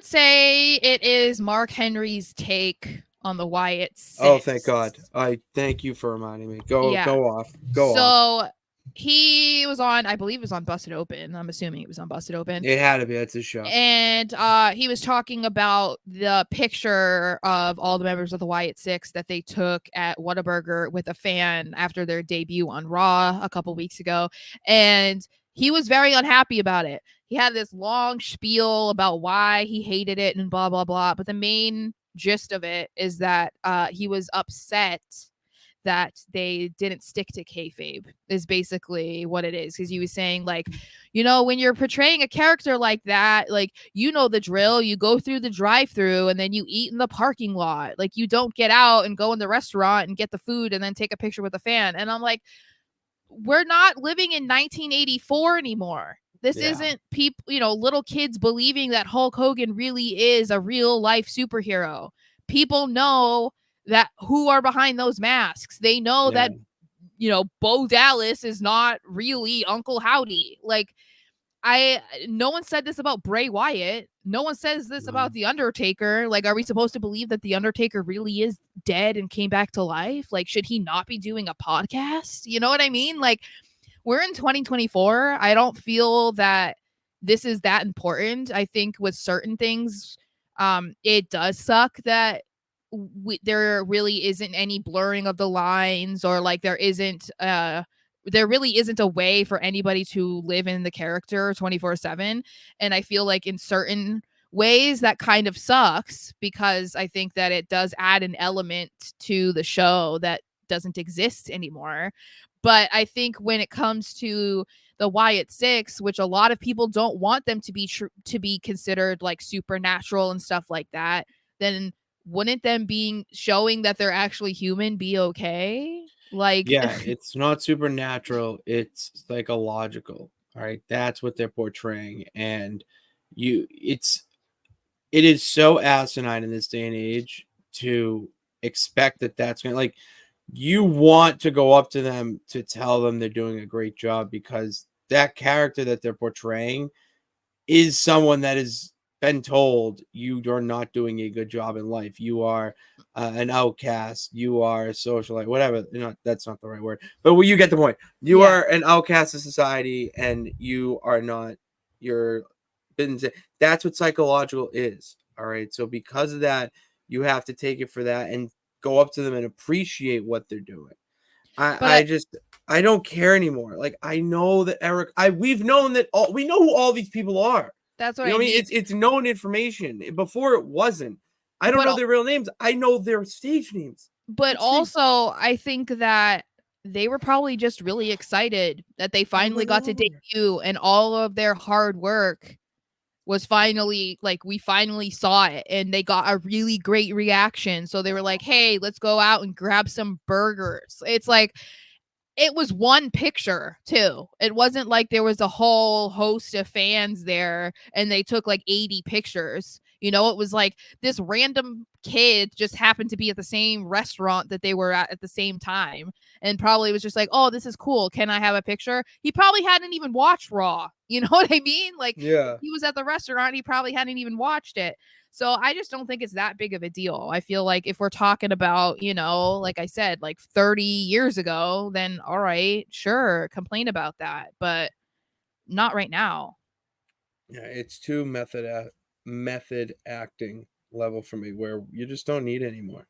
would say it is Mark Henry's take on the Wyatt Oh, thank 6. God. I thank you for reminding me. Go Yeah. off. Go off. So he was on, I believe it was on Busted Open. I'm assuming it was on Busted Open. It had to be. That's his show. And he was talking about the picture of all the members of the Wyatt Six that they took at Whataburger with a fan after their debut on Raw a couple weeks ago. And he was very unhappy about it. He had this long spiel about why he hated it and blah, blah, blah. But the main gist of it is that he was upset that they didn't stick to kayfabe is basically what it is. Because he was saying, like, when you're portraying a character like that, like, the drill. You go through the drive-through and then you eat in the parking lot. Like, you don't get out and go in the restaurant and get the food and then take a picture with a fan. And I'm like, we're not living in 1984 anymore. This isn't people, little kids believing that Hulk Hogan really is a real life superhero. People know that who are behind those masks. They know Yeah. that, Bo Dallas is not really Uncle Howdy. Like, no one said this about Bray Wyatt. No one says this about The Undertaker. Like, are we supposed to believe that The Undertaker really is dead and came back to life? Like, should he not be doing a podcast? You know what I mean? Like, we're in 2024. I don't feel that this is that important. I think with certain things, it does suck that there really isn't any blurring of the lines, or like there really isn't a way for anybody to live in the character 24/7. And I feel like in certain ways that kind of sucks, because I think that it does add an element to the show that doesn't exist anymore. But I think when it comes to the Wyatt Six, which a lot of people don't want them to be considered like supernatural and stuff like that, then wouldn't them being showing that they're actually human be okay? Like, Yeah, it's not supernatural, it's psychological. All right. That's what they're portraying. And it is so asinine in this day and age to expect that that's going to, like, you want to go up to them to tell them they're doing a great job, because that character that they're portraying is someone that has been told you are not doing a good job in life. You are an outcast. You are a socialite, whatever. That's not the right word, but you get the point. You yeah. are an outcast of society, and you are not. You're been. That's what psychological is. All right. So because of that, you have to take it for that and go up to them and appreciate what they're doing. But I don't care anymore. Like, I know that we've known that we know who all these people are. that's what You know I what I mean? mean. It's known information. Before it wasn't. I don't But know their real names. I know their stage names. but That's it. also I think that they were probably just really excited that they finally Probably got to are. debut, and all of their hard work was finally, like, we finally saw it, and they got a really great reaction. So they were like, "Hey, let's go out and grab some burgers." It's like, it was one picture too. It wasn't like there was a whole host of fans there and they took like 80 pictures. It was like this random kid just happened to be at the same restaurant that they were at the same time, and probably was just like, "Oh, this is cool. Can I have a picture?" He probably hadn't even watched Raw. You know what I mean? Like, Yeah. he was at the restaurant, he probably hadn't even watched it. So I just don't think it's that big of a deal. I feel like if we're talking about, like I said, like 30 years ago, then all right, sure, complain about that, but not right now. Yeah, it's too method acting level for me, where you just don't need it anymore.